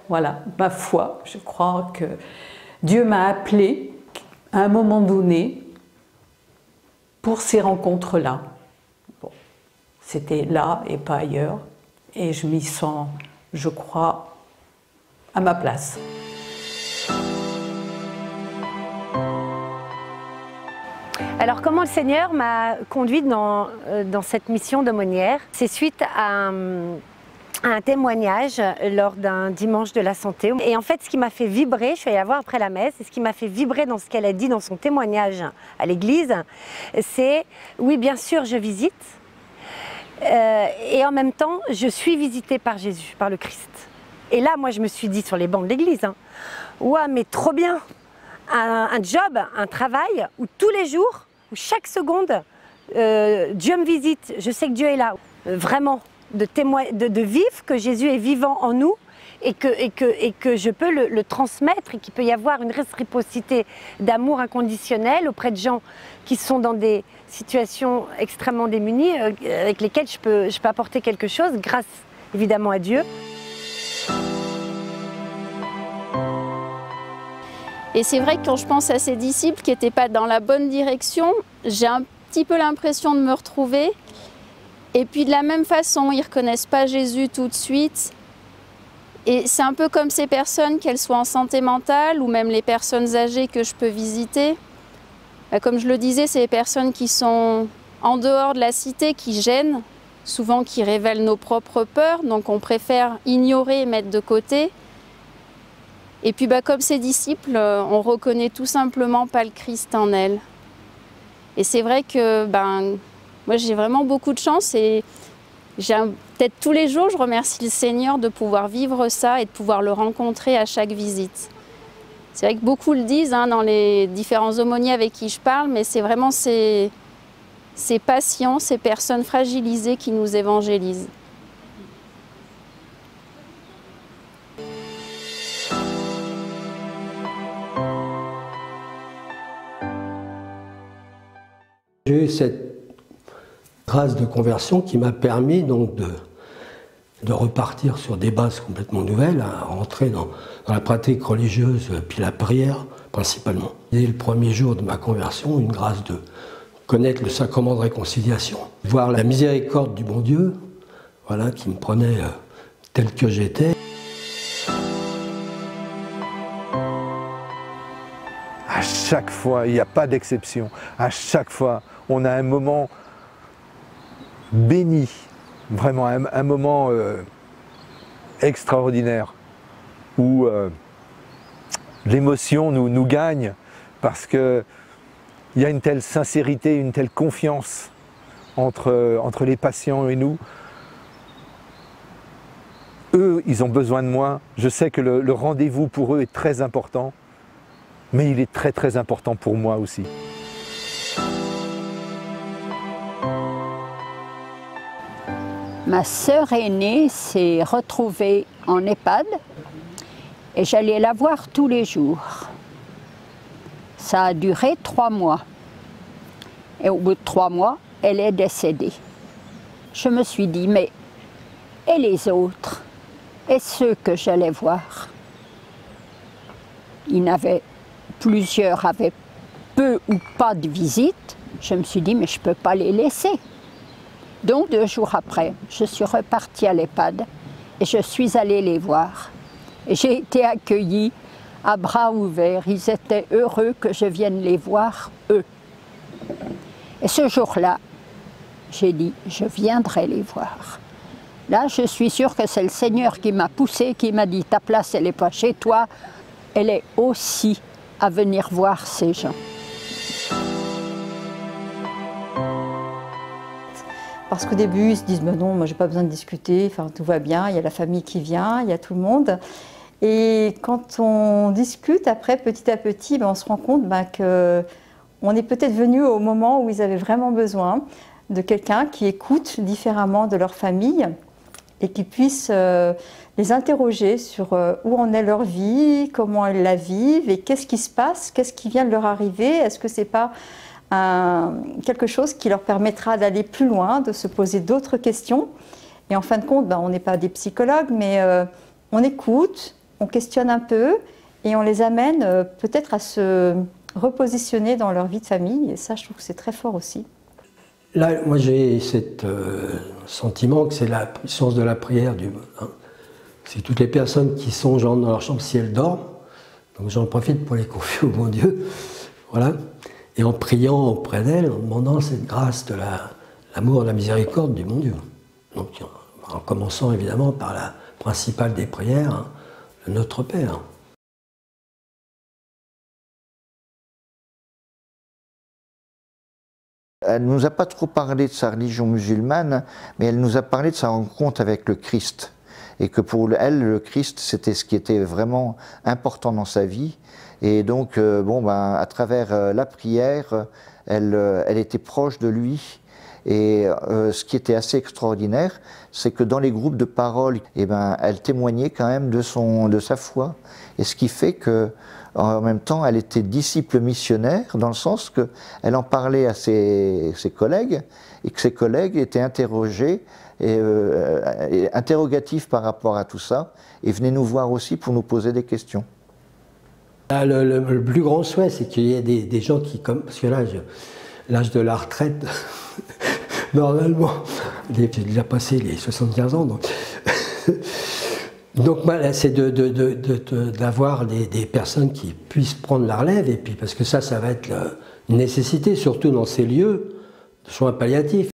voilà, ma foi. Je crois que Dieu m'a appelée à un moment donné pour ces rencontres-là. Bon, c'était là et pas ailleurs. Et je m'y sens, je crois, à ma place. Alors comment le Seigneur m'a conduite dans cette mission d'aumônière? C'est suite à un témoignage lors d'un dimanche de la santé. Et en fait, ce qui m'a fait vibrer, je suis allée la voir après la messe, et ce qui m'a fait vibrer dans ce qu'elle a dit dans son témoignage à l'église, c'est oui, bien sûr, je visite, et en même temps, je suis visitée par Jésus, par le Christ. Et là, moi, je me suis dit sur les bancs de l'église, ouah, mais trop bien, un job, un travail où tous les jours, où chaque seconde, Dieu me visite, je sais que Dieu est là, vraiment. De vivre que Jésus est vivant en nous et que je peux le transmettre et qu'il peut y avoir une réciprocité d'amour inconditionnel auprès de gens qui sont dans des situations extrêmement démunies avec lesquelles je peux apporter quelque chose grâce évidemment à Dieu. Et c'est vrai que quand je pense à ces disciples qui n'étaient pas dans la bonne direction, j'ai un petit peu l'impression de me retrouver. Et puis de la même façon, ils ne reconnaissent pas Jésus tout de suite. Et c'est un peu comme ces personnes, qu'elles soient en santé mentale ou même les personnes âgées que je peux visiter. Comme je le disais, c'est les personnes qui sont en dehors de la cité, qui gênent, souvent qui révèlent nos propres peurs, donc on préfère ignorer et mettre de côté. Et puis comme ces disciples, on reconnaît tout simplement pas le Christ en elles. Et c'est vrai que moi, j'ai vraiment beaucoup de chance et peut-être tous les jours, je remercie le Seigneur de pouvoir vivre ça et de pouvoir le rencontrer à chaque visite. C'est vrai que beaucoup le disent dans les différents aumôniers avec qui je parle, mais c'est vraiment ces patients, ces personnes fragilisées qui nous évangélisent. J'ai eu cette grâce de conversion qui m'a permis donc de repartir sur des bases complètement nouvelles, à rentrer dans la pratique religieuse, puis la prière principalement. Dès le premier jour de ma conversion, une grâce de connaître le sacrement de réconciliation, voir la miséricorde du bon Dieu, voilà, qui me prenait tel que j'étais. À chaque fois, il n'y a pas d'exception, à chaque fois, on a un moment béni, vraiment un moment extraordinaire où l'émotion nous gagne parce qu'il y a une telle sincérité, une telle confiance entre les patients et nous. Eux, ils ont besoin de moi. Je sais que le rendez-vous pour eux est très important, mais il est très très important pour moi aussi. Ma sœur aînée s'est retrouvée en EHPAD et j'allais la voir tous les jours. Ça a duré 3 mois. Et au bout de 3 mois, elle est décédée. Je me suis dit, mais et les autres? Et ceux que j'allais voir? Plusieurs avaient peu ou pas de visite. Je me suis dit, mais je ne peux pas les laisser. Donc 2 jours après, je suis repartie à l'EHPAD et je suis allée les voir. Et j'ai été accueillie à bras ouverts. Ils étaient heureux que je vienne les voir, eux. Et ce jour-là, j'ai dit, je viendrai les voir. Là, je suis sûre que c'est le Seigneur qui m'a poussée, qui m'a dit, ta place, elle n'est pas chez toi, elle est aussi à venir voir ces gens. Parce qu'au début, ils se disent, mais non, moi, j'ai pas besoin de discuter, enfin, tout va bien, il y a la famille qui vient, il y a tout le monde. Et quand on discute, après, petit à petit, on se rend compte qu'on est peut-être venu au moment où ils avaient vraiment besoin de quelqu'un qui écoute différemment de leur famille et qui puisse les interroger sur où en est leur vie, comment elles la vivent et qu'est-ce qui se passe, qu'est-ce qui vient de leur arriver, est-ce que c'est pas quelque chose qui leur permettra d'aller plus loin, de se poser d'autres questions. Et en fin de compte, on n'est pas des psychologues, mais on écoute on questionne un peu et on les amène peut-être à se repositionner dans leur vie de famille. Et ça, je trouve que c'est très fort aussi. Là, moi, j'ai ce sentiment que c'est la puissance de la prière. C'est toutes les personnes qui sont dans leur chambre si elles dorment. Donc j'en profite pour les confier au bon Dieu. Voilà. Et en priant auprès d'elles, en demandant cette grâce de l'amour, de la miséricorde du bon Dieu. Donc en commençant évidemment par la principale des prières, le Notre Père. Elle ne nous a pas trop parlé de sa religion musulmane, mais elle nous a parlé de sa rencontre avec le Christ. Et que pour elle, le Christ, c'était ce qui était vraiment important dans sa vie. Et donc, à travers la prière, elle était proche de lui. Et ce qui était assez extraordinaire, c'est que dans les groupes de parole, elle témoignait quand même de sa foi. Et ce qui fait que, en même temps, elle était disciple missionnaire, dans le sens qu'elle en parlait à ses collègues, et que ses collègues étaient interrogés, et interrogatifs par rapport à tout ça, et venaient nous voir aussi pour nous poser des questions. Le plus grand souhait, c'est qu'il y ait des gens qui, parce que là, l'âge de la retraite, normalement, j'ai déjà passé les 75 ans, donc c'est d'avoir des personnes qui puissent prendre la relève, et puis parce que ça va être une nécessité, surtout dans ces lieux de soins palliatifs.